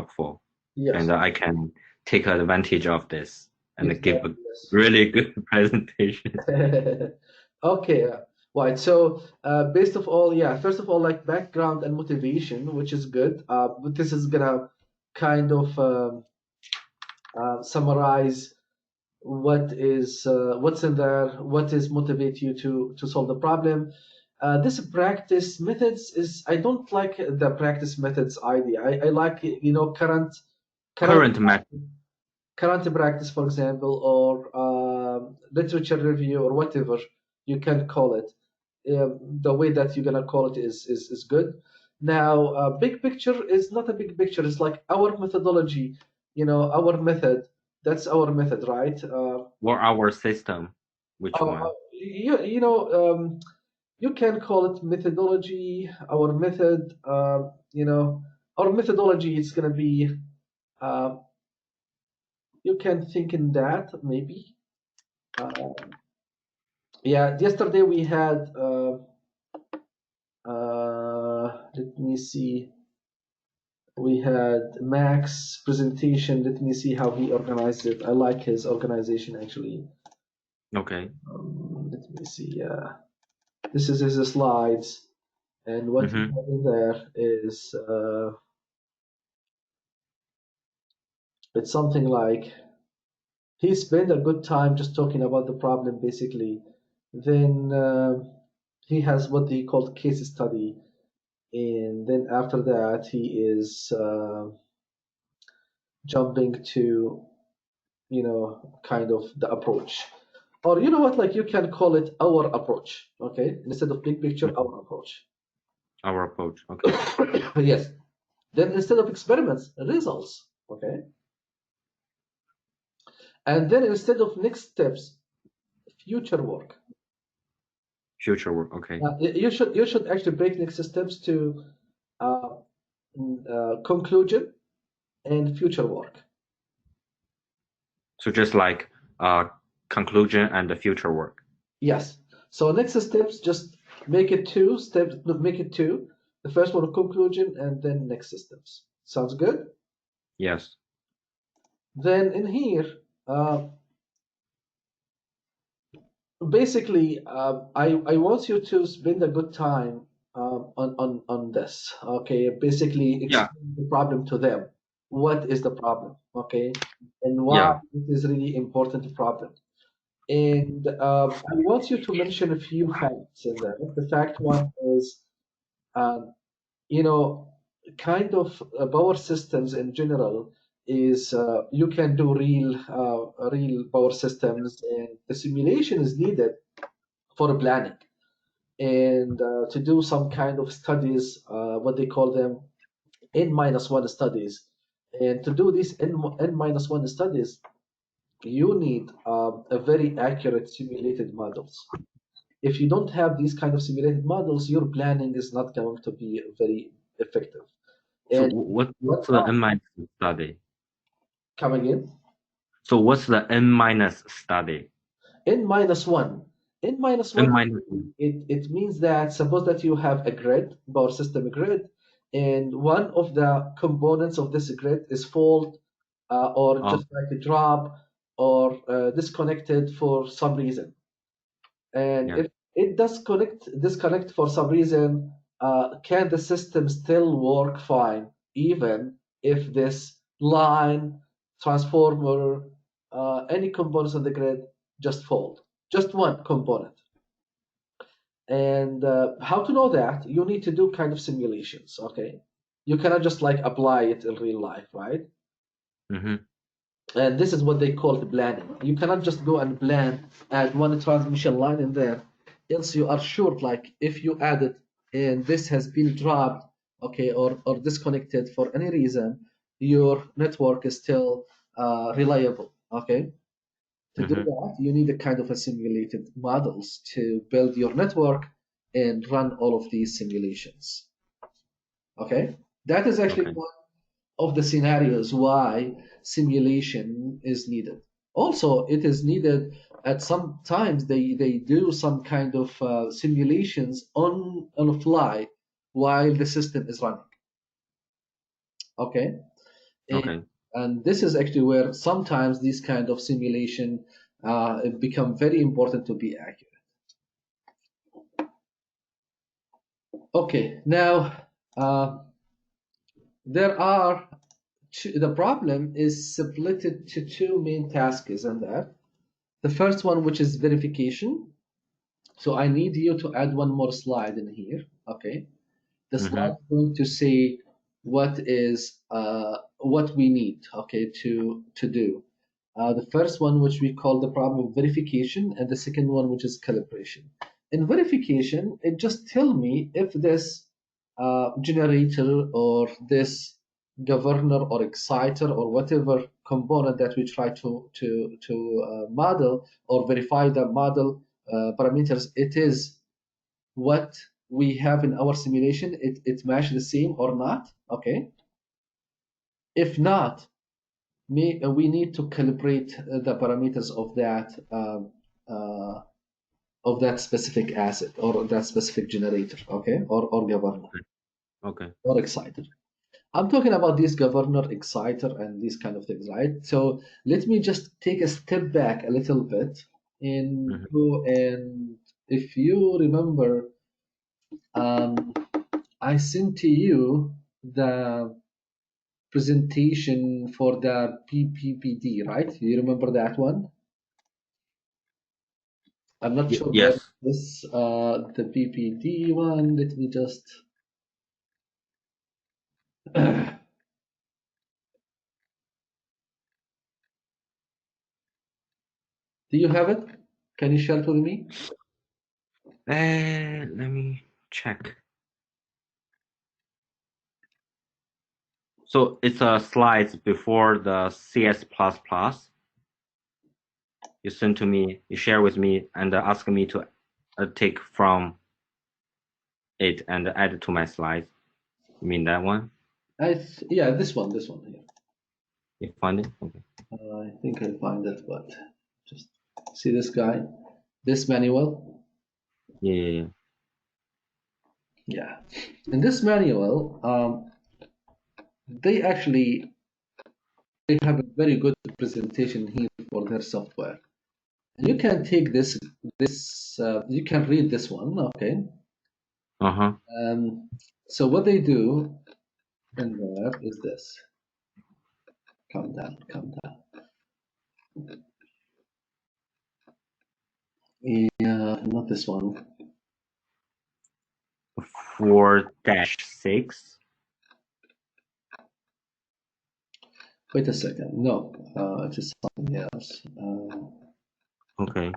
helpful, Yes, and I can take advantage of this and give a exactly. Yes. really good presentation. Okay, right. So, based of all, yeah, first of all, like background and motivation, which is good. But this is gonna kind of summarize what's in there, what is motivate you to solve the problem. This practice methods is I don't like the practice methods idea. I like current Current method. current practice, for example, or literature review or whatever you can call it. The way that you're gonna call it is good. Now, big picture is not a big picture. It's like our methodology, our method. That's our method, right? Or our system, which one? You can call it methodology. Our method, our methodology is gonna be. Uh, you can think in that maybe. Yeah, yesterday we had. Let me see. We had Max presentation. Let me see how he organized it. I like his organization actually. Okay. Let me see. This is his slides, and what he Mm-hmm. had in there is it's something like he spent a good time just talking about the problem basically. Then he has what he called case study, and then after that he is jumping to kind of the approach. Or you know what, like you can call it our approach, okay? Instead of big picture, Mm-hmm. our approach. Our approach. Okay. Yes. Then instead of experiments, results, okay? And then instead of next steps, future work. Future work. Okay. You should actually break next steps to uh, conclusion and future work. So just like conclusion and the future work. Yes. So next steps, just make it two steps. Make it two. The first one, conclusion, and then next steps. Sounds good. Yes. Then in here, uh, basically, I want you to spend a good time on this. Okay. Basically, Yeah. explain the problem to them. What is the problem? Okay, and why Yeah. it is really important problem. And I want you to mention a few facts in there. The fact one is um, you know, kind of power systems in general is you can do real power systems, and the simulation is needed for planning and to do some kind of studies, what they call them n minus one studies. And to do these n minus one studies, you need a very accurate simulated models. If you don't have these kind of simulated models, your planning is not going to be very effective. So And what's the N minus study? come again, So what's the N minus study? n minus one. N minus N one, minus. it means that suppose that you have a grid, power system grid, and one of the components of this grid is fault or Oh, just like a drop or disconnected for some reason. And yeah. if it does disconnect for some reason, can the system still work fine, even if this line, transformer, any components on the grid just fault? Just one component. And how to know that? You need to do kind of simulations, okay? You cannot just like apply it in real life, right? Mm-hmm. And this is what they call the planning. You cannot just go and plan, add one transmission line in there, else you are sure, like if you add it and this has been dropped, okay, or disconnected for any reason, your network is still reliable, okay? To do Mm-hmm. that, you need a kind of a simulated models to build your network and run all of these simulations, okay? That is actually Okay. one of the scenarios why simulation is needed. Also, it is needed at some times they do some kind of simulations on a fly while the system is running. Okay, Okay. And this is actually where sometimes these kind of simulation become very important to be accurate. Okay, now there are the problem is split to two main tasks in there. The first one, which is verification. So I need you to add one more slide in here. Okay, the slide is going to say what is what we need. Okay, to do. The first one, which we call the problem of verification, and the second one, which is calibration. In verification, it just tell me if this generator or this governor or exciter or whatever component that we try to model or verify the model parameters, it is what we have in our simulation, it match the same or not. Okay, if not, we need to calibrate the parameters of that specific asset or that specific generator. Okay, or governor. Okay. Or exciter. I'm talking about this governor, exciter, and these kind of things, right? So let me just take a step back a little bit and go, and if you remember, I sent to you the presentation for the PPPD, right? You remember that one? I'm not sure where Yes. this the PPD one. Let me just do you have it? Can you share it with me? Let me check. So it's a slides before the CS++. You send to me, you share with me, and ask me to take from it and add it to my slides. You mean that one? Yeah, this one here. You find it? Okay. I think I'll find it, but just see this guy, this manual. Yeah. Yeah, in this manual, they have a very good presentation here for their software. You can take this you can read this one, okay? So what they do in there is this. Calm down. Yeah, not this one. 4-6. Wait a second. No, it is something else. Okay.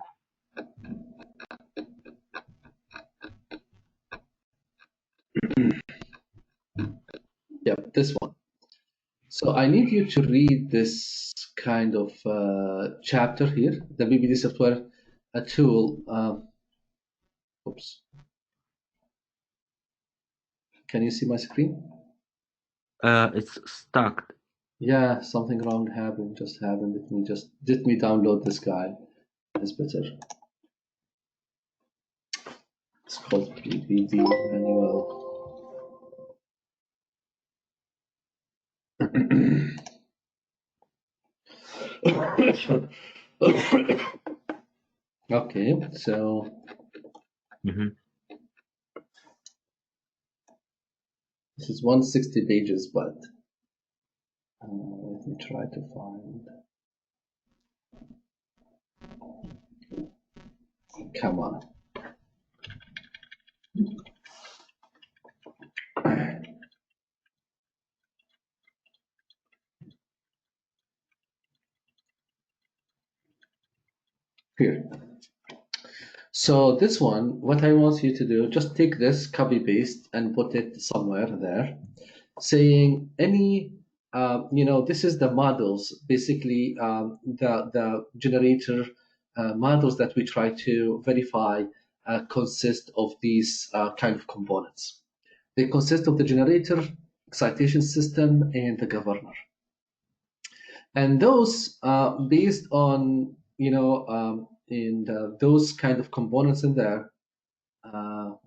Yep, this one. So I need you to read this kind of chapter here, the BBD software, a tool. Oops. Can you see my screen? It's stuck. Yeah, something wrong happened. Let me download this guy. It's better. It's called BBD manual. Okay, so this is 160 pages, but let me try to find. Come on. Here. So this one, what I want you to do, just take this, copy paste, and put it somewhere there, saying any, this is the models, basically the generator models that we try to verify consist of these kind of components. They consist of the generator, excitation system, and the governor. And those based on those kind of components in there,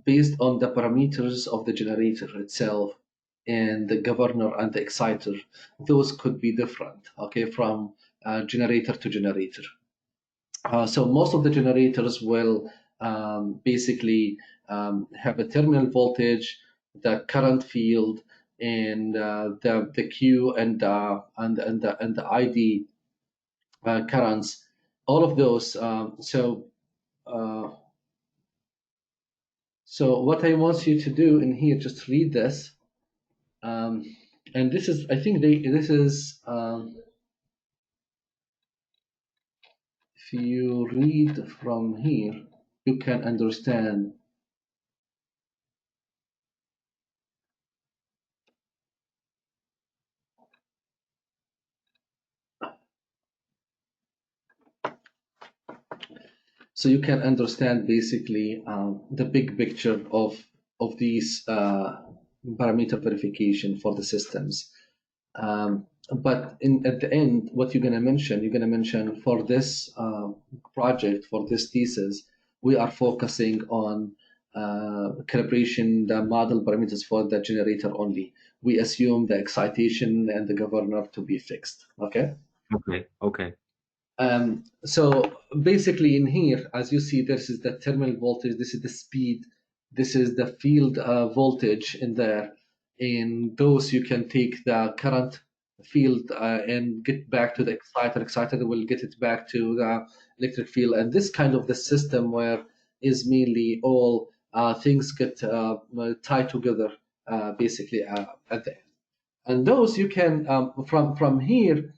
based on the parameters of the generator itself, and the governor and the exciter, those could be different, okay, from generator to generator. So most of the generators will basically have a terminal voltage, the current field, and the Q and the ID currents, all of those. So what I want you to do in here, just read this. And this is, I think this is, if you read from here, you can understand. So you can understand basically the big picture of these parameter verification for the systems. But at the end, what you're going to mention for this project, for this thesis, we are focusing on calibration the model parameters for the generator only. We assume the excitation and the governor to be fixed. Okay. Okay. So basically in here, as you see, this is the terminal voltage, this is the speed, this is the field voltage in there. In those, you can take the current field and get back to the exciter. Exciter will get it back to the electric field. And this kind of the system where is mainly all things get tied together basically at the end. And those you can, from here,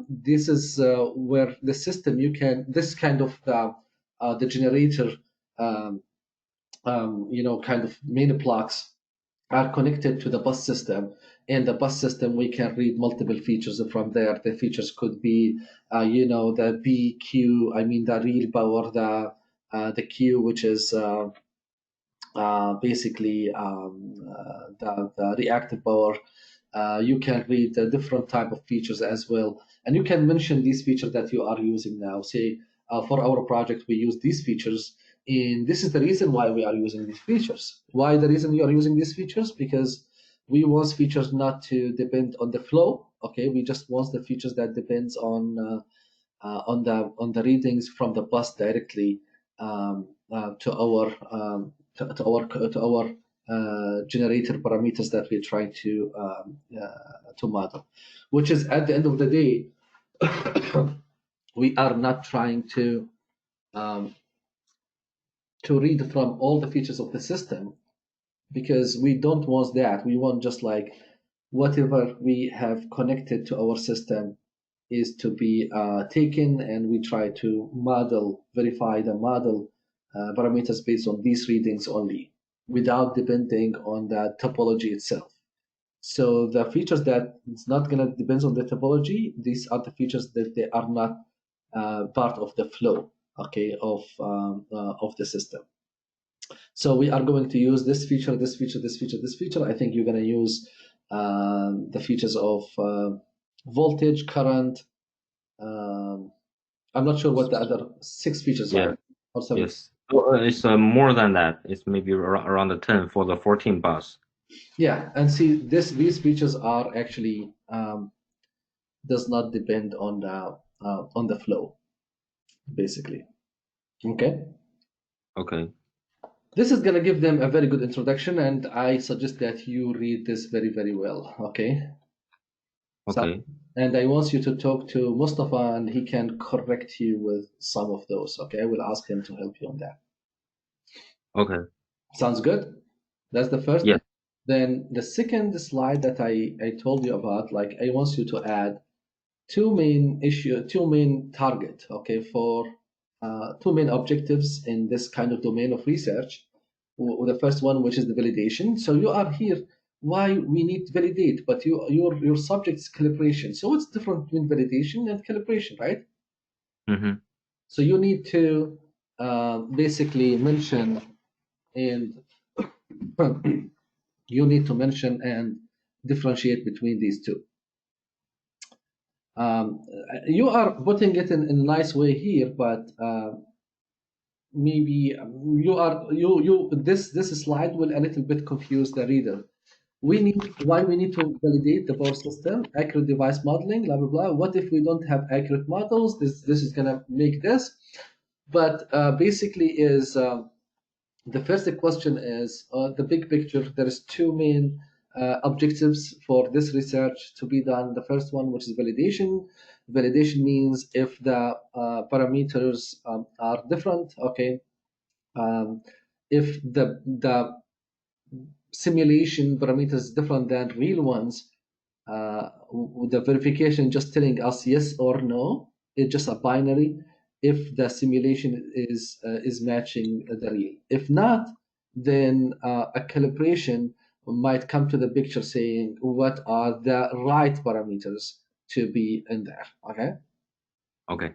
this is where the system you can, this kind of the generator, um, kind of main blocks are connected to the bus system. And the bus system, we can read multiple features from there. The features could be, the BQ, I mean the real power, the Q, which is basically the reactive power. You can read the different type of features as well, and you can mention these features that you are using now. Say for our project, we use these features, and this is the reason why we are using these features. Why the reason we are using these features? Because we want features not to depend on the flow. Okay, we just want the features that depends on the readings from the bus directly to our generator parameters that we're trying to model, which is at the end of the day, we are not trying to read from all the features of the system, because we don't want that. We want just like whatever we have connected to our system is to be taken, and we try to verify the model parameters based on these readings only, without depending on the topology itself. So the features that it's not going to depend on the topology, these are the features that they are not part of the flow, okay, of the system. So we are going to use this feature, this feature, this feature, this feature. I think you're going to use the features of voltage, current. I'm not sure what the other 6 features are. Or 7. Yes. It's more than that. It's maybe around the 10 for the 14 bus. Yeah, and see, these features are actually does not depend on the flow, basically. Okay. Okay. This is gonna give them a very good introduction, and I suggest that you read this very, very well. Okay. Okay. And I want you to talk to Mustafa, and he can correct you with some of those. Okay, I will ask him to help you on that. Okay. Sounds good. That's the first. Yeah. Then the second slide that I told you about, like I want you to add two main target, okay, for 2 main objectives in this kind of domain of research. The first one, which is the validation. So you are here, why we need to validate, but your subject is calibration. So what's different between validation and calibration, right? Mm-hmm. So you need to basically mention and you need to mention and differentiate between these two. You are putting it in a nice way here, but maybe this slide will a little bit confuse the reader. we need to validate the power system, accurate device modeling, blah blah blah. What if we don't have accurate models? This is gonna make this. But basically, is the first question is the big picture. There is two main objectives for this research to be done. The first one, which is validation. Validation means if the parameters are different, okay. If the simulation parameters is different than real ones, the verification just telling us yes or no. It's just a binary. If the simulation is matching the real, if not, then a calibration might come to the picture saying what are the right parameters to be in there. Okay. Okay.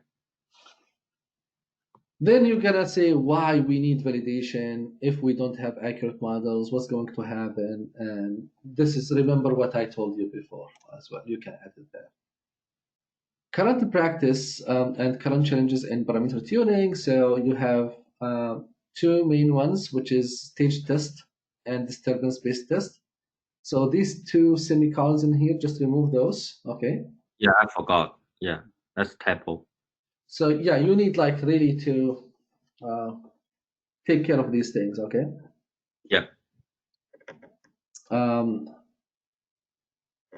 Then you're gonna say why we need validation. If we don't have accurate models, what's going to happen? And this is, remember what I told you before as well. You can add it there. Current practice and current challenges in parameter tuning. So you have two main ones, which is stage test and disturbance-based test. So these two semicolons in here, just remove those. Okay. Yeah, I forgot. Yeah, that's typo. So yeah, you need like really to take care of these things. Okay. Yeah.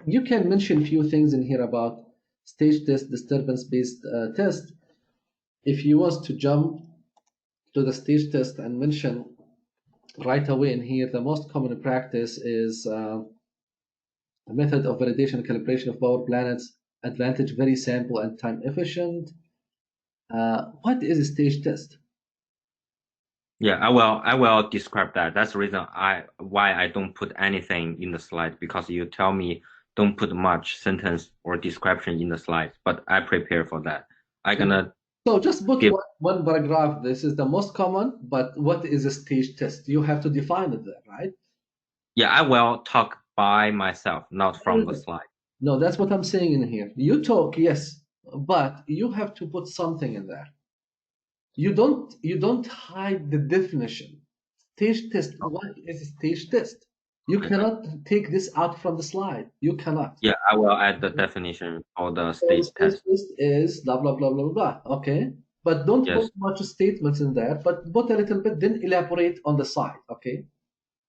You can mention a few things in here about stage test, disturbance-based test. If you want to jump to the stage test and mention right away in here, the most common practice is a method of validation and calibration of power planets, advantage, very simple and time efficient. What is a stage test? Yeah, I will describe that. That's the reason why I don't put anything in the slide, because you tell me don't put much sentence or description in the slides, but I prepare for that. I'm gonna So just put one paragraph. This is the most common, but what is a stage test? You have to define it there, right? Yeah, I will talk by myself, not from the slide. No, that's what I'm saying in here. You talk, yes, but you have to put something in there. You don't hide the definition. Stage test. What is a stage test? You cannot take this out from the slide. You cannot. Yeah, I will add the definition for the stage test. Stage test is blah blah blah blah blah. Okay, but don't put much statements in there. But put a little bit, then elaborate on the side. Okay.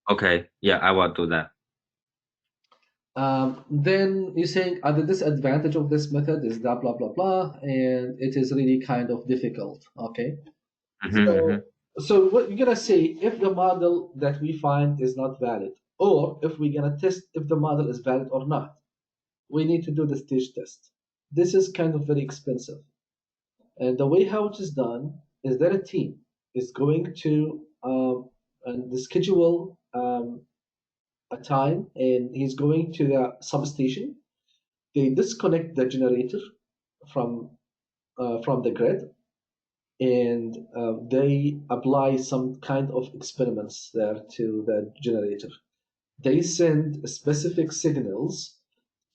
Okay. Yeah, I will do that. Then you're saying the disadvantage of this method is blah blah blah blah, and it is really kind of difficult. Okay. So what you're gonna say if the model that we find is not valid, or if we're gonna test if the model is valid or not, we need to do the stage test. This is kind of very expensive, and the way how it is done is that a team is going to and the schedule a time, and he's going to the substation. They disconnect the generator from the grid, and they apply some kind of experiments there to the generator. They send specific signals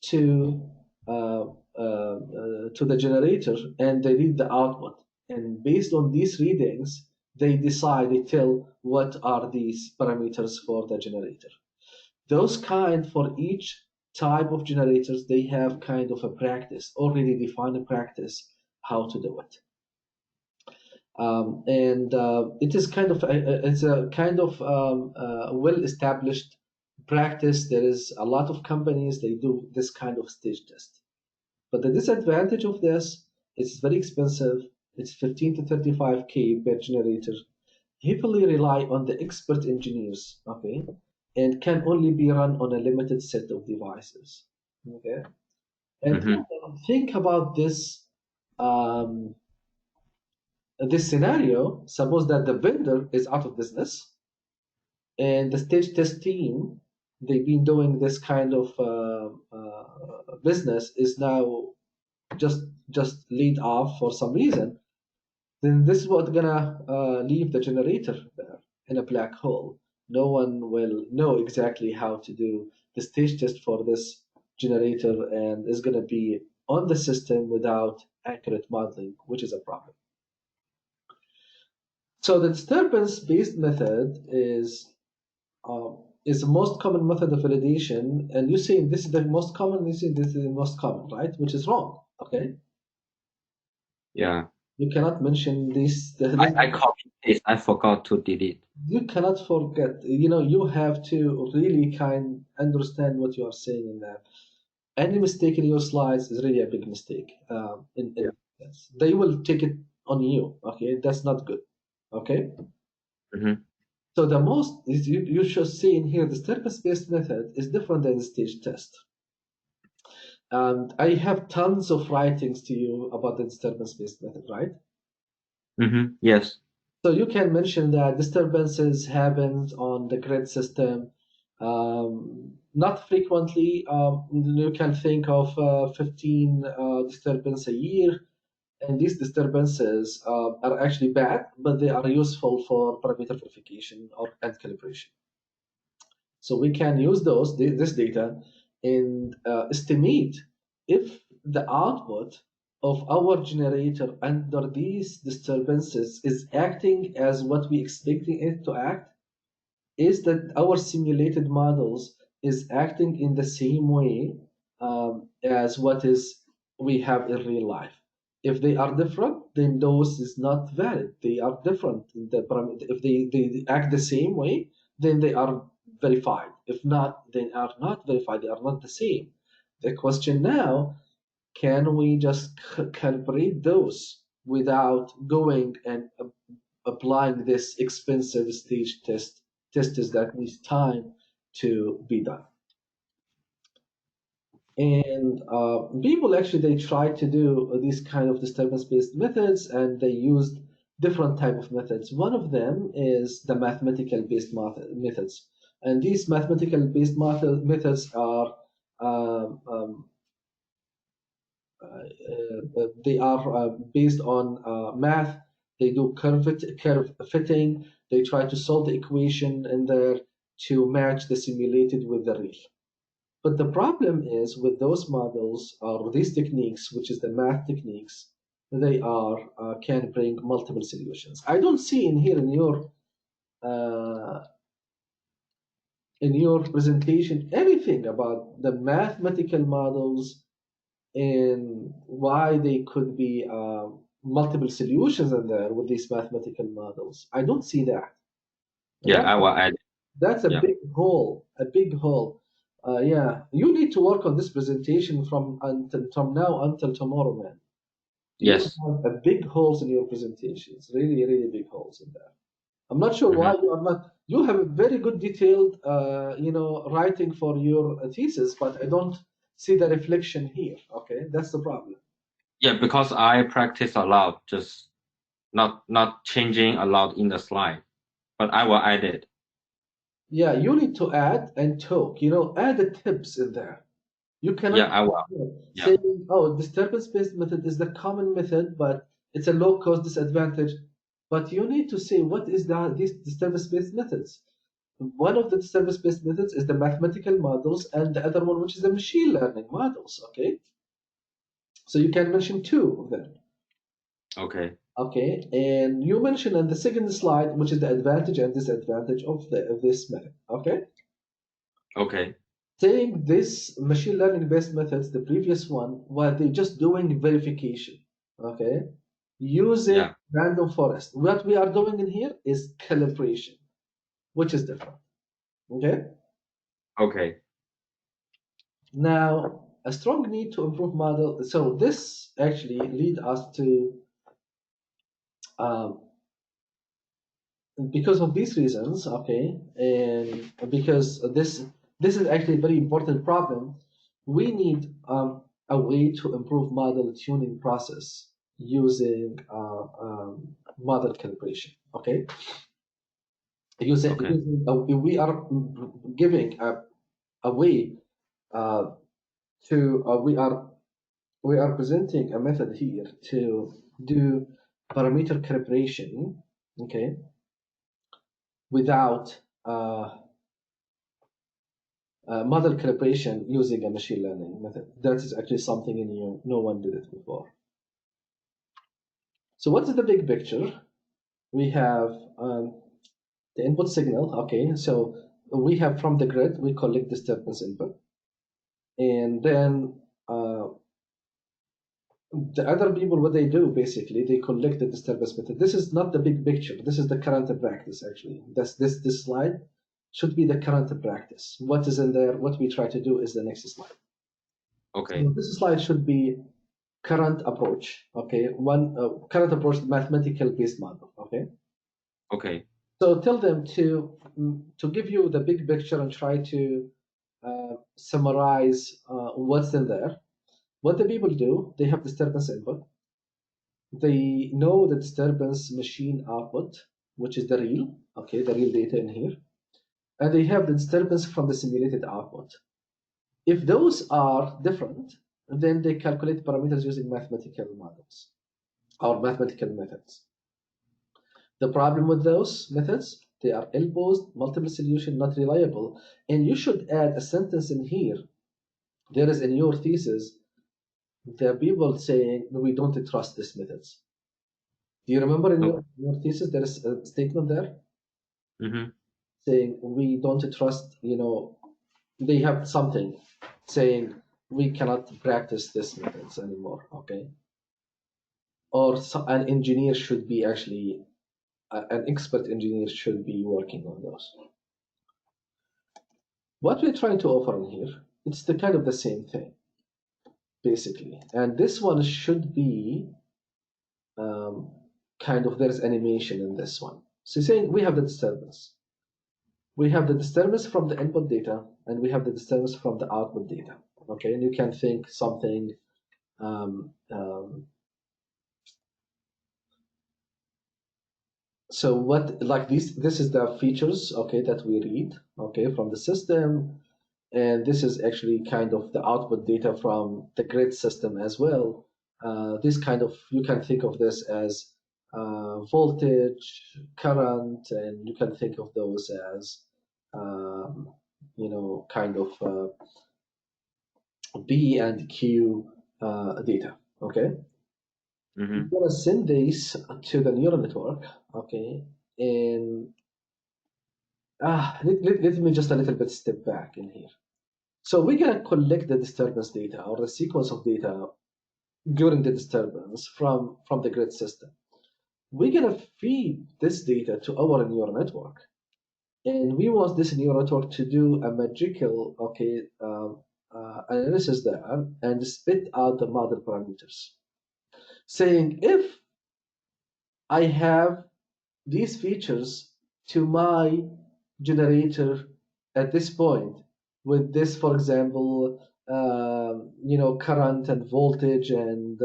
to the generator, and they read the output. And based on these readings, they decide, they tell what are these parameters for the generator. Those kind, for each type of generators, they have kind of a practice, already defined a practice how to do it. And it is kind of it's a kind of well-established practice. There is a lot of companies they do this kind of stage test, but the disadvantage of this is very expensive. It's 15 to 35K per generator. Heavily rely on the expert engineers, okay, and can only be run on a limited set of devices, okay. And think about this. This scenario, suppose that the vendor is out of business and the stage test team, they've been doing this kind of business, is now just laid off for some reason, then this is what's gonna leave the generator there in a black hole. No one will know exactly how to do the stage test for this generator, and is gonna be on the system without accurate modeling, which is a problem. So the disturbance-based method is is the most common method of validation, and you say this is the most common, you say this is the most common, right? Which is wrong. Okay. Yeah. You cannot mention this. I copied this. I forgot to delete. You cannot forget. You have to really understand what you are saying in that. Any mistake in your slides is really a big mistake. Yeah. They will take it on you. Okay, that's not good. Okay. Mm-hmm. So the most is you should see in here, the disturbance-based method is different than the stage test. And I have tons of writings to you about the disturbance-based method, right? Mm-hmm. Yes. So you can mention that disturbances happens on the grid system. Not frequently. You can think of 15 disturbance a year, and these disturbances are actually bad, but they are useful for parameter verification and calibration. So we can use this data and estimate if the output of our generator under these disturbances is acting as what we expecting it to act. Is that our simulated models is acting in the same way as what is we have in real life. If they are different, then those is not valid. They are different in the parameter. If they act the same way, then they are verified. If not, they are not verified. They are not the same. The question now, can we just calibrate those without going and applying this expensive stage tests that needs time to be done? And people actually they tried to do these kind of disturbance-based methods, and they used different type of methods. One of them is the mathematical-based methods, and these mathematical-based methods are um, um, they are based on math. They do curve fitting. They try to solve the equation in there to match the simulated with the real. But the problem is with those models or these techniques, which is the math techniques, they are can bring multiple solutions. I don't see uh, in your presentation anything about the mathematical models and why they could be multiple solutions in there with these mathematical models. I don't see that. And Yeah. I will add. that's a Yeah. big hole, a big hole. Yeah, you need to work on this presentation from now until tomorrow, man. You Yes. have a big holes in your presentations, really, really big holes in there. I'm not sure Mm-hmm. why you are not. You have a very good detailed, writing for your thesis, but I don't see the reflection here. Okay, that's the problem. Yeah, because I practice a lot, just not changing a lot in the slide, but I will add it. Yeah, you need to add and talk. Add the tips in there. You Yeah, cannot I will. Yeah. say, oh, disturbance-based method is the common method, but it's a low-cost disadvantage. But you need to say what is these disturbance-based methods. One of the disturbance-based methods is the mathematical models, and the other one, which is the machine learning models. Okay, so you can mention two of them. Okay. Okay, and you mentioned on the second slide, which is the advantage and disadvantage of this method. Okay. Okay. Saying this machine learning based methods, the previous one, were they just doing verification, okay, using Yeah. random forest. What we are doing in here is calibration, which is different. Okay. Okay. Now, a strong need to improve model. So this actually lead us to, um, because of these reasons, okay, and because this is actually a very important problem, we need a way to improve model tuning process using model calibration. Okay, Okay. we are giving a way uh, to we are presenting a method here to do parameter calibration. Okay, without model calibration using a machine learning method. That is actually something new. No one did it before. So what is the big picture? We have the input signal. Okay, so we have from the grid, we collect disturbance input, and then the other people, what they do basically, they collect the disturbance method. This is not the big picture. This is the current practice actually. This slide should be the current practice. What is in there? What we try to do is the next slide. Okay. So this slide should be current approach. Okay, one current approach, mathematical based model. Okay. Okay. So tell them to give you the big picture and try to summarize what's in there. What the people do, they have disturbance input. They know the disturbance machine output, which is the real, okay, the real data in here. And they have the disturbance from the simulated output. If those are different, then they calculate parameters using mathematical models or mathematical methods. The problem with those methods, they are ill-posed, multiple solution, not reliable. And you should add a sentence in here. There is in your thesis, there are people saying we don't trust these methods. Do you remember in your thesis there is a statement there saying we don't trust, they have something saying we cannot practice these methods anymore, okay? Or an engineer should be actually, an expert engineer should be working on those. What we're trying to offer in here, it's the kind of the same thing, basically. And this one should be kind of, there's animation in this one. So saying we have the disturbance. We have the disturbance from the input data, and we have the disturbance from the output data. Okay, and you can think something. So what, like this is the features, okay, that we read, okay, from the system, and this is actually kind of the output data from the grid system as well. This kind of, you can think of this as voltage, current, and you can think of those as kind of P and Q data. Okay, you're gonna send this to the neural network. Okay, and let me just a little bit step back in here. So we're gonna collect the disturbance data or the sequence of data during the disturbance from the grid system. We're gonna feed this data to our neural network, and we want this neural network to do a magical, okay, analysis there and spit out the model parameters, saying if I have these features to my generator at this point with this, for example, current and voltage and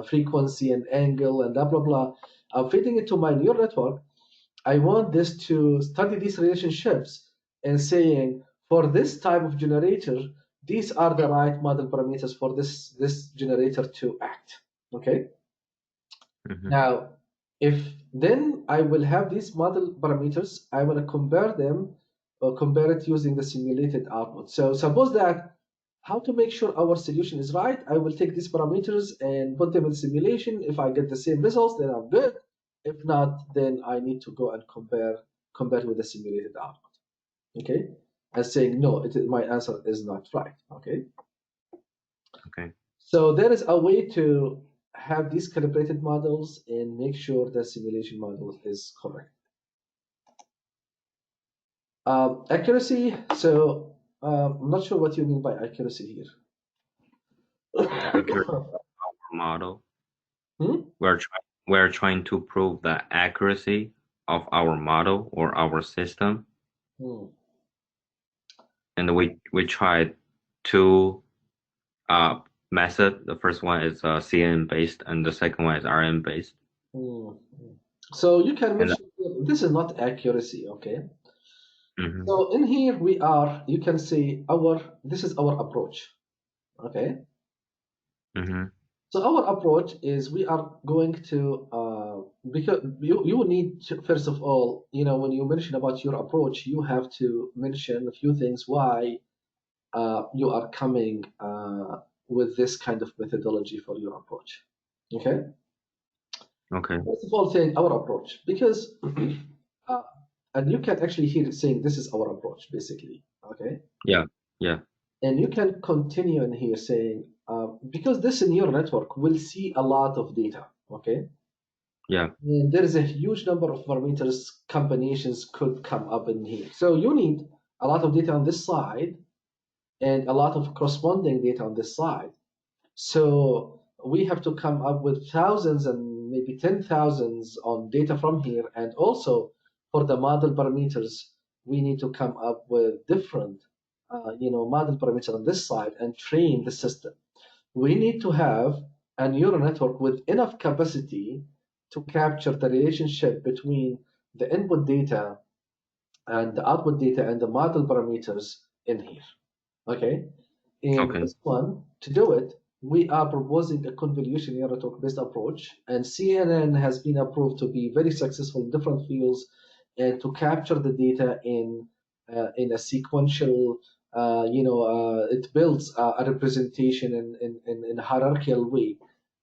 frequency and angle and blah blah blah. I'm feeding it to my neural network. I want this to study these relationships and saying for this type of generator, these are the right model parameters for this generator to act. Okay. Now, if then I will have these model parameters, I want to compare them or compare it using the simulated output. So suppose that how to make sure our solution is right, I will take these parameters and put them in simulation. If I get the same results, then I'm good. If not, then I need to go and compare with the simulated output. Okay, and saying no, my answer is not right. Okay. Okay. So there is a way to have these calibrated models and make sure the simulation model is correct. Accuracy. So I'm not sure what you mean by accuracy here. Model. We're trying to prove the accuracy of our model or our system. And we tried two method. The first one is CNN based, and the second one is RNN based. So you can mention this is not accuracy, okay? So in here we are. You can say this is our approach, okay? So our approach is we are going to because you need to, first of all, when you mention about your approach, you have to mention a few things why you are coming with this kind of methodology for your approach. Okay. Okay. First of all, saying our approach, because and you can actually hear it saying this is our approach, basically. Okay. Yeah. Yeah. And you can continue in here saying, because this neural network will see a lot of data. Okay. Yeah. And there is a huge number of parameters combinations could come up in here. So you need a lot of data on this side and a lot of corresponding data on this side. So we have to come up with thousands and maybe 10,000s on data from here. And also for the model parameters, we need to come up with different, model parameters on this side and train the system. We need to have a neural network with enough capacity to capture the relationship between the input data and the output data and the model parameters in here. Okay. And Okay. this one, to do it, we are proposing a convolution neural network-based approach, and CNN has been approved to be very successful in different fields and to capture the data in a sequential, it builds a representation in a hierarchical way,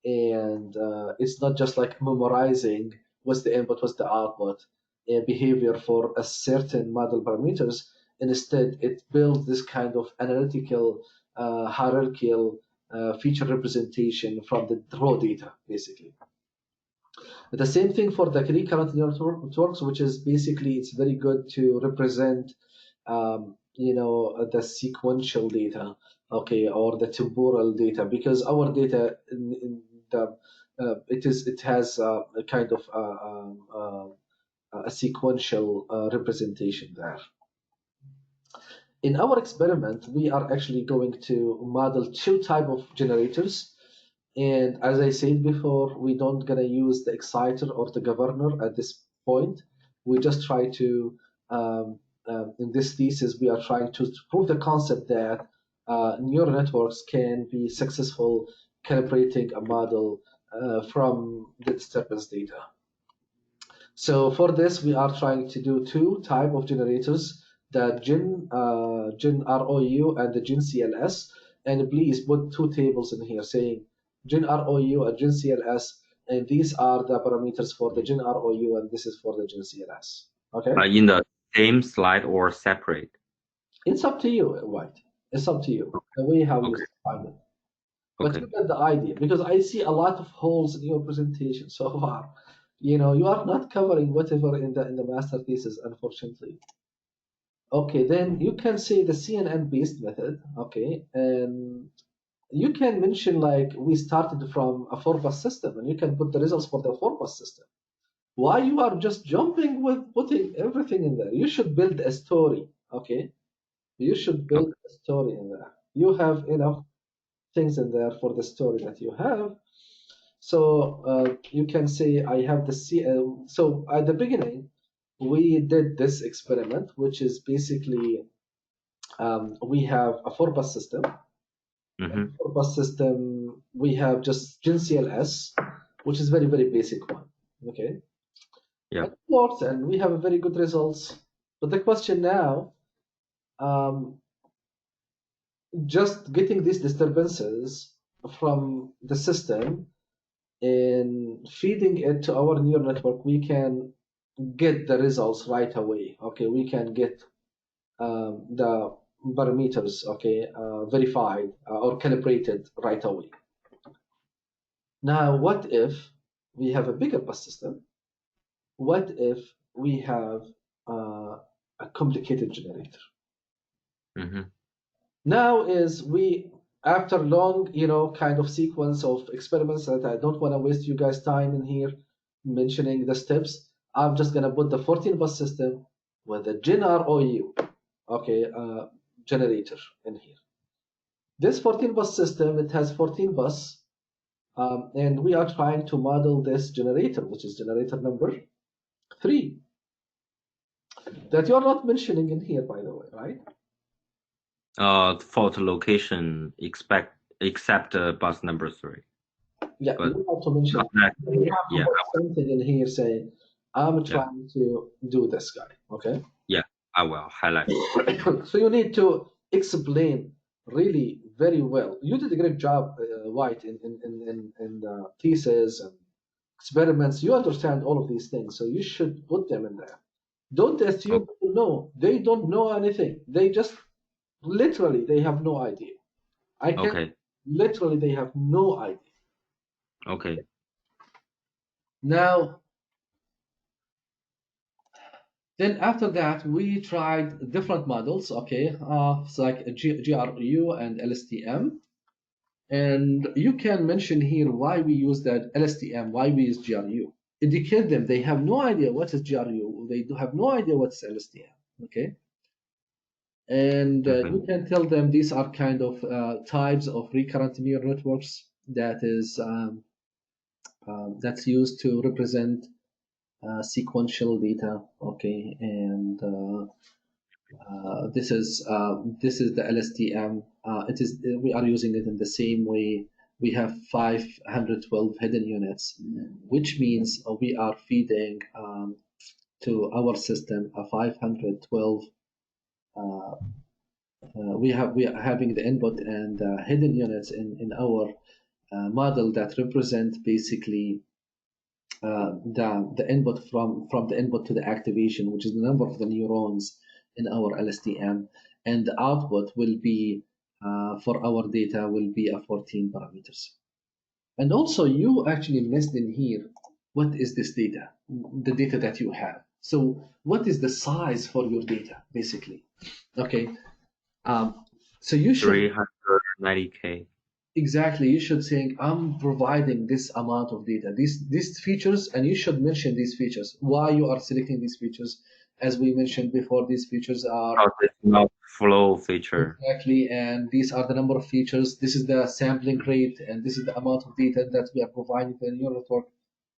and it's not just like memorizing what's the input, what's the output, behavior for a certain model parameters. Instead, it builds this kind of analytical, hierarchical feature representation from the raw data, basically. The same thing for the recurrent neural networks, which is basically it's very good to represent, the sequential data, okay, or the temporal data, because our data in the it has a kind of a sequential representation there. In our experiment, we are actually going to model two type of generators. And as I said before, we don't gonna use the exciter or the governor at this point. We just try to, in this thesis, we are trying to prove the concept that neural networks can be successful calibrating a model from the disturbance data. So for this, we are trying to do two type of generators, the Gen ROU and the Gen CLS. And please put two tables in here saying Gen ROU and Gen CLS, and these are the parameters for the Gen ROU, and this is for the Gen CLS. Okay, In the same slide or separate? it's up to you, White. It's up to you. The way how you Okay. find it. But Okay. you get the idea, because I see a lot of holes in your presentation so far. You are not covering whatever in the master thesis, unfortunately. Okay, then you can say the CNN based method. Okay, and you can mention like we started from a 4-bus system, and you can put the results for the 4-bus system. Why you are just jumping with putting everything in there? You should build a story. Okay, you should build a story in there. You have enough things in there for the story that you have. So you can say I have the so at the beginning we did this experiment, which is basically we have a 4-bus system. Mm-hmm. 4-bus system, we have just GenCLS, which is very, very basic one. Okay. Yeah. And it works, and we have very good results. But the question now, um, just getting these disturbances from the system and feeding it to our neural network, we can get the results right away. Okay, we can get the parameters, okay, verified or calibrated right away. Now, what if we have a bigger bus system? What if we have a complicated generator? Mm-hmm. Now is we after long, kind of sequence of experiments that I don't want to waste you guys' time in here mentioning the steps. I'm just gonna put the 14 bus system with the Gen ROU, okay, generator in here. This 14 bus system, it has 14 bus, and we are trying to model this generator, which is generator number 3, that you're not mentioning in here, by the way, right? Fault location except bus number 3. Yeah, But you have to mention. You have to yeah, put something in here saying, I'm yeah, trying to do this guy, okay? yeah. I will highlight. So you need to explain really very well. You did a great job, White, in the thesis and experiments. You understand all of these things, so you should put them in there. Don't assume to know. They don't know anything. They just literally they have no idea. I can Okay. literally they have no idea. Okay. Now, then after that, we tried different models. Okay, it's like a GRU and LSTM. And you can mention here why we use that LSTM, why we use GRU. Educate them. They have no idea what is GRU. They do have no idea what is LSTM. Okay. And Okay. you can tell them these are kind of types of recurrent neural networks that's used to represent sequential data. Okay, and this is the LSTM. It is we are using it in the same way. We have 512 hidden units, which means we are feeding to our system a 512. We are having the input and hidden units in our model that represent basically the input from the input to the activation, which is the number of the neurons in our LSTM, and the output will be for our data will be a 14 parameters. And also, you actually missed in here. What is this data? The data that you have. So, what is the size for your data, basically? Okay. So you should 390K. exactly, you should think, I'm providing this amount of data, these features, and you should mention these features. Why you are selecting these features? As we mentioned before, these features are Oh, it's not flow feature. exactly, and these are the number of features. This is the sampling rate, and this is the amount of data that we are providing to the neural network,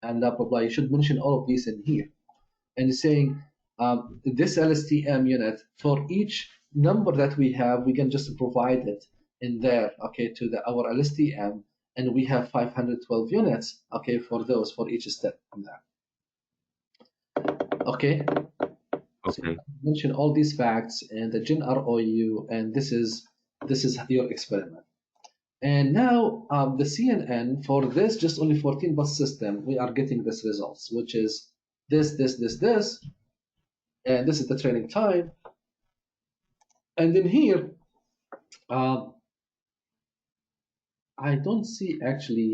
and blah blah blah. You should mention all of these in here, and saying this LSTM unit for each number that we have, we can just provide it in there, okay, to our LSTM, and we have 512 units, okay, for those for each step in that. Okay, so Okay. mention all these facts and the GenROU, and this is your experiment. And now the CNN for this just only 14 bus system, we are getting this results, which is this, and this is the training time. And then here, uh, I don't see actually.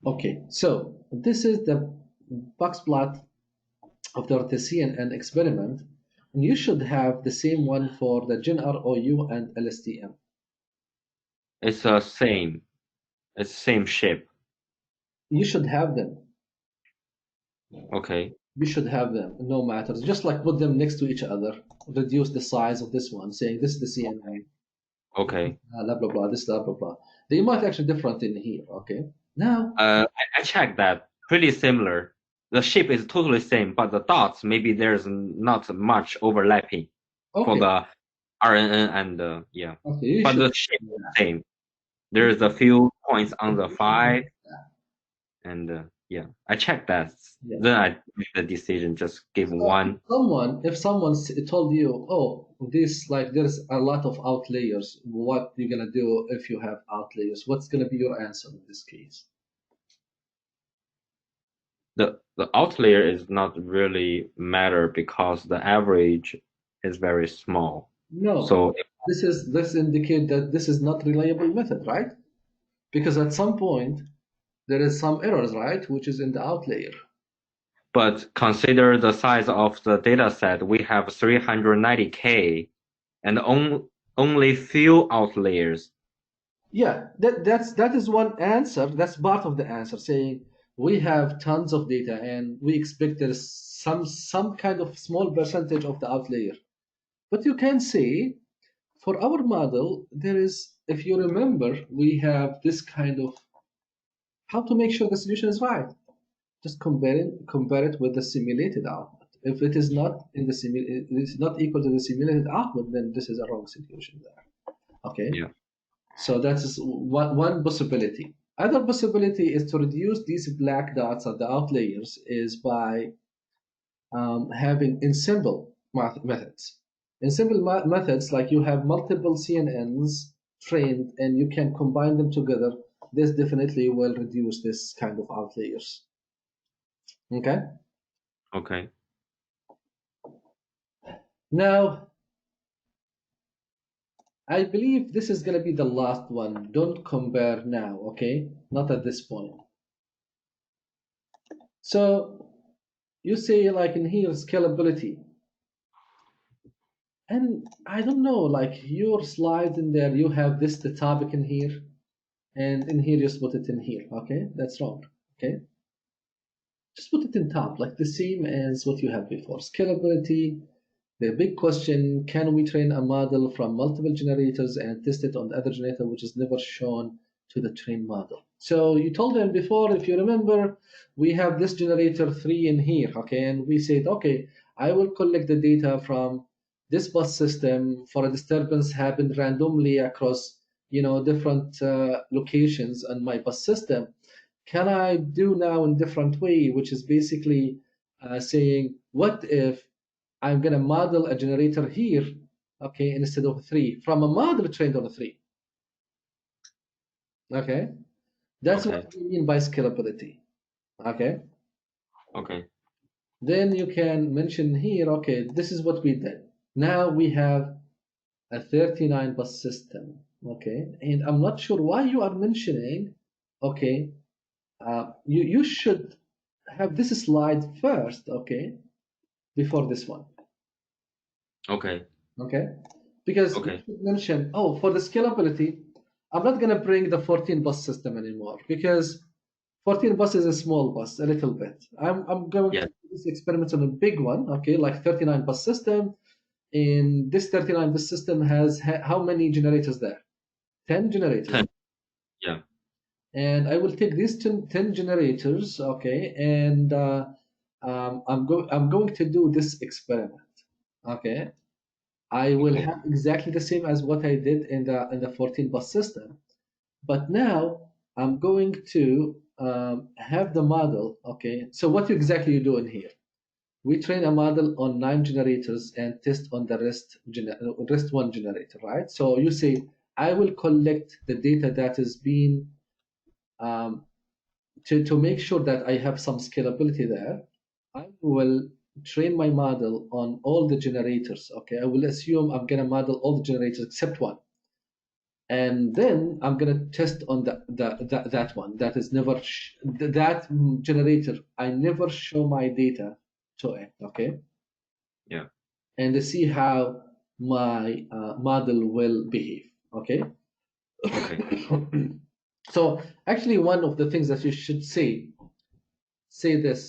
Okay, so this is the box plot of the CNN experiment, and you should have the same one for the GenROU and LSTM. It's the same. It's same shape. You should have them. Okay. You should have them, no matter. Just like put them next to each other, reduce the size of this one, saying this is the CNN, Okay. blah blah blah, this blah blah blah. They might actually different in here. Okay, now I checked that. Pretty similar. The shape is totally same, but the dots maybe there's not much overlapping for okay, the RNN and yeah. okay, you But should. the shape is the same. There's a few points on the 5 and yeah. I checked that. Yeah. Then I made the decision. Just give So one. if someone told you, oh, this like there's a lot of outliers, what you gonna do if you have outliers? What's gonna be your answer in this case? The outlier is not really matter because the average is very small. No, So this indicate that this is not reliable method, right? Because at some point there is some errors, right, which is in the outlier. but consider the size of the data set. We have 390K and only few outliers. Yeah, that is one answer. That's part of the answer, saying we have tons of data and we expect there is some kind of small percentage of the outlier. But you can say for our model, there is, if you remember, we have this kind of how to make sure the solution is right. Just compare it with the simulated output. If it is not in the it is not equal to the simulated output, then this is a wrong solution there. Okay. Yeah. So that's one possibility. Other possibility is to reduce these black dots or the outliers is by having ensemble methods. Ensemble methods, like you have multiple CNNs trained and you can combine them together, this definitely will reduce this kind of outliers. Okay? Okay. Now, I believe this is going to be the last one. Don't compare now, okay? Not at this point. So you say like in here scalability. And I don't know, like your slides in there, you have the topic in here, and in here just put it in here. Okay, that's wrong. Okay, just put it in top, like the same as what you had before. Scalability, the big question, can we train a model from multiple generators and test it on the other generator, which is never shown to the train model? So you told them before, if you remember, we have this generator 3 in here, okay, and we said, okay, I will collect the data from this bus system for a disturbance happened randomly across, different locations on my bus system. Can I do now in different way, which is basically saying, what if I'm going to model a generator here, okay, instead of 3, from a model trained on a 3. Okay, that's what Okay. we mean by scalability. Okay, Okay. then you can mention here, okay, this is what we did. Now we have a 39 bus system, okay, and I'm not sure why you are mentioning, okay, you should have this slide first, okay, before this one. Okay. Okay, because you Okay. should mention, oh, for the scalability, I'm not going to bring the 14 bus system anymore because 14 bus is a small bus, a little bit. I'm going to Yeah. do this experiment on a big one, okay, like 39 bus system. In this 39 bus system has how many generators there? 10 generators. 10. Yeah. And I will take these 10 generators, okay, and I'm going to do this experiment, okay. I will Okay. have exactly the same as what I did in the 14 bus system. But now I'm going to have the model. Okay, so what exactly you do in here? We train a model on 9 generators and test on the rest one generator, right? So you say I will collect the data that is being um, to make sure that I have some scalability there. I will train my model on all the generators. Okay, I will assume I'm gonna model all the generators except one, and then I'm gonna test on that one that is never that generator. I never show my data to it. Okay, Yeah. and to see how my model will behave. Okay. Okay. So actually, one of the things that you should say this.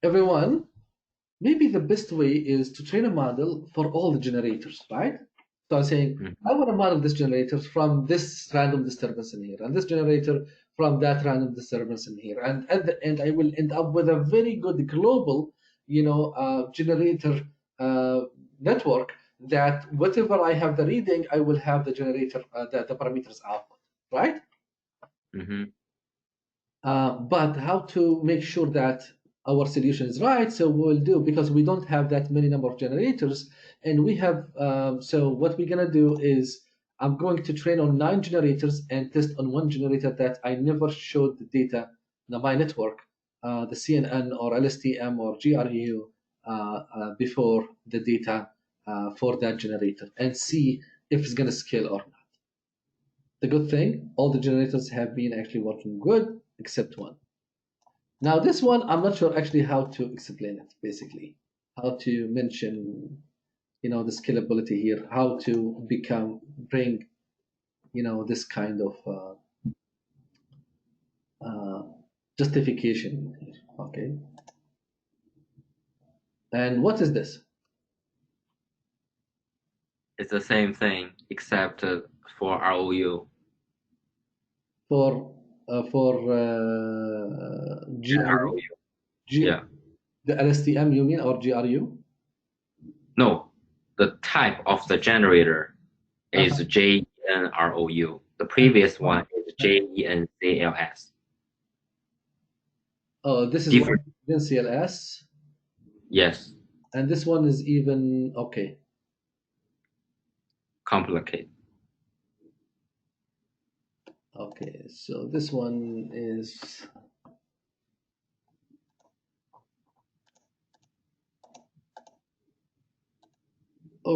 Everyone, maybe the best way is to train a model for all the generators, right? So I'm saying, Mhm. I want to model this generator from this random disturbance in here, and this generator from that random disturbance in here. And at the end, I will end up with a very good global, generator network that whatever I have the reading, I will have the generator, the parameters output, right? Mhm. But how to make sure that our solution is right? So we'll do, because we don't have that many number of generators, and we have. So what we're gonna do is I'm going to train on 9 generators and test on one generator that I never showed the data, my network, the CNN or LSTM or GRU before the data for that generator, and see if it's gonna scale or not. The good thing, all the generators have been actually working good except one. Now this one, I'm not sure actually how to explain it, basically. How to mention, the scalability here, how to bring, this kind of uh, justification here, okay? And what is this? It's the same thing except for ROU. For GRU? ROU. G, Yeah. the LSTM you mean, or GRU? No, the type of the generator is Uh-huh. JENROU. The And this previous one. one is JENCLS. Oh, this is one Different. CLS, Yes. and this one is even okay. Complicated. Okay, so this one is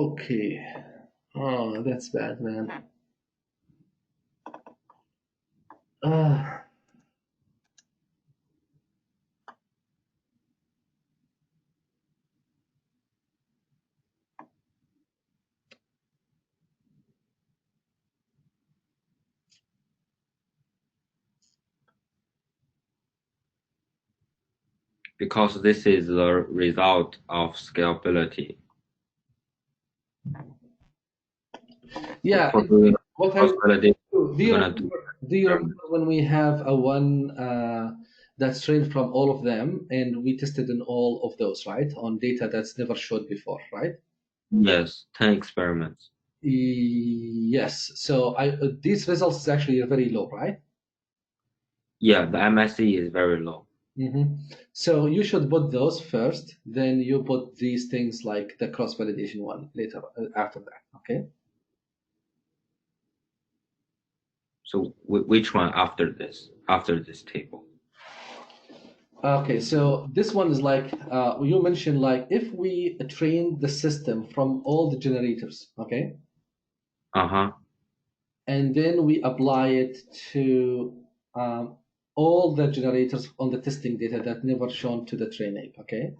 Okay. Oh, that's bad, man. Uh, because this is the result of scalability. yeah, For doing what I cross validation, do you're you gonna do remember? Do you remember experiments. when we have a one that's trained from all of them, and we tested in all of those, right, on data that's never showed before, right? Yes, 10 experiments. Yes. So these results is actually very low, right? Yeah, the MSE is very low. So you should put those first, then you put these things like the cross-validation one later after that. Okay. So which one after this? After this table? Okay. So this one is like you mentioned, like if we train the system from all the generators, okay, Uh-huh. and then we apply it to all the generators on the testing data that never shown to the train ape, okay.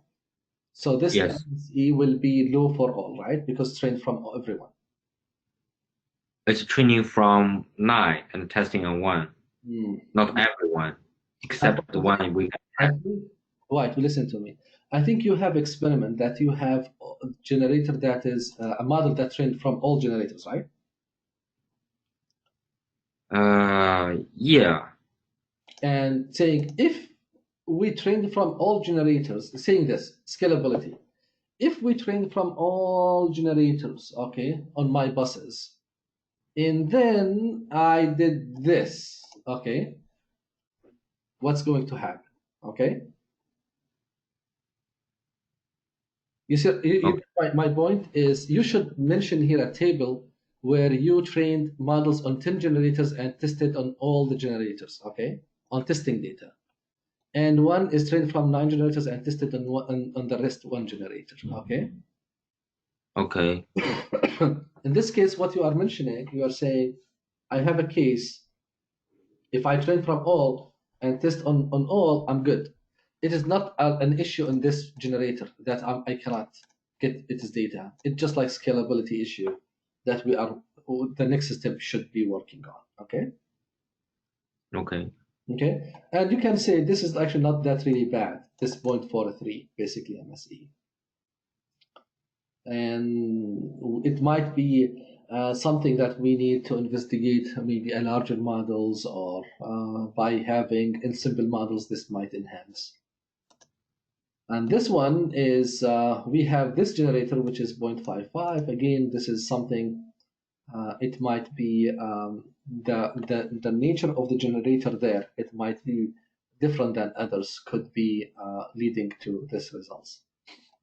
So this Yes. MSE will be low for all, right? Because trained from everyone. It's training from 9 and testing on 1. Hmm. Not everyone, I except the one we I have. think, right, listen to me. I think you have experiment that you have a generator that is a model that trained from all generators, right? Yeah. And saying if we trained from all generators, saying this scalability. If we trained from all generators, okay, on my buses, and then I did this, okay, what's going to happen? Okay, you see, Okay. my point is you should mention here a table where you trained models on 10 generators and tested on all the generators, okay, on testing data. And one is trained from 9 generators and tested on the rest one generator, okay. Okay. In this case, what you are mentioning, you are saying, I have a case. If I train from all and test on all, I'm good. It is not an issue in this generator that I cannot get its data. It's just like scalability issue that we are the next step should be working on. Okay. Okay. Okay. And you can say this is actually not that really bad. This 0.43 basically MSE. And it might be something that we need to investigate, maybe a larger models, or by having in simple models, this might enhance. And this one is we have this generator which is 0.55. Again, this is something. It might be the nature of the generator there. It might be different than others. Could be leading to this results.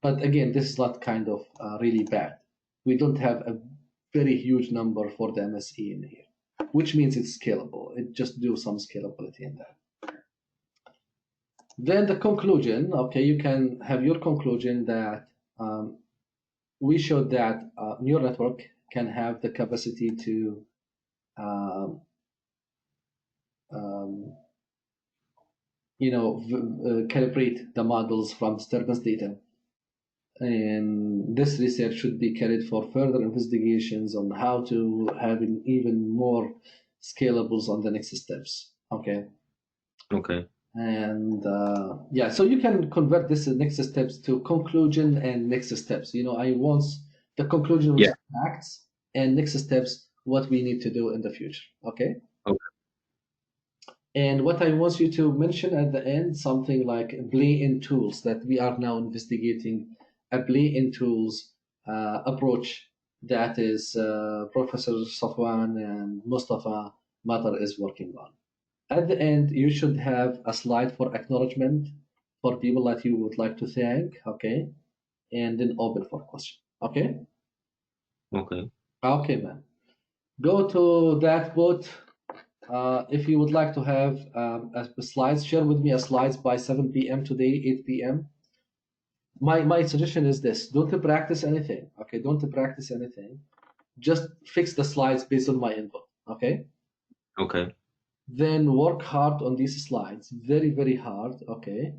But again, this is not kind of really bad. We don't have a very huge number for the MSE in here, which means it's scalable. It just do some scalability in that. Then the conclusion, okay, you can have your conclusion that we showed that neural network can have the capacity to um, um, calibrate the models from disturbance data. And this research should be carried for further investigations on how to have even more scalables on the next steps. Okay. Okay. And yeah, so you can convert this next steps to conclusion and next steps. I want the conclusion with Yeah. facts and next steps, what we need to do in the future. Okay. Okay. And what I want you to mention at the end, something like play-in tools that we are now investigating, a play-in tools approach that is Professor Safwan and Mustafa Matar is working on. At the end, you should have a slide for acknowledgement for people that you would like to thank, okay? And then open for question, okay? Okay. Okay, man. Go to that bot. If you would like to have slides, share with me a slides by 7 p.m. today, 8 p.m. my suggestion is this: don't practice anything. Okay, don't practice anything. Just fix the slides based on my input. Okay. Okay. Then work hard on these slides, very, very hard. Okay.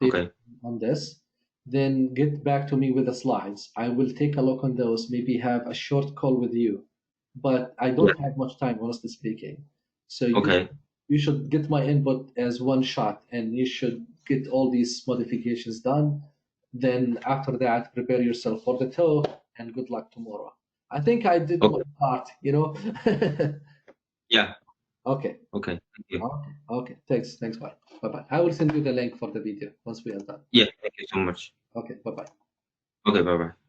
Okay. On this, then get back to me with the slides. I will take a look on those, maybe have a short call with you. But I Yeah. don't have much time, honestly speaking. So Okay. you should get my input as one shot, and you should get all these modifications done. Then after that, prepare yourself for the tour, and good luck tomorrow. I think I did my Okay. part, you know. Yeah. Okay. Okay. Thank you. Okay. Okay. Thanks. Thanks. Bye. Bye. Bye. I will send you the link for the video once we are done. Yeah. Thank you so much. Okay. Bye. Bye. Okay. Bye bye.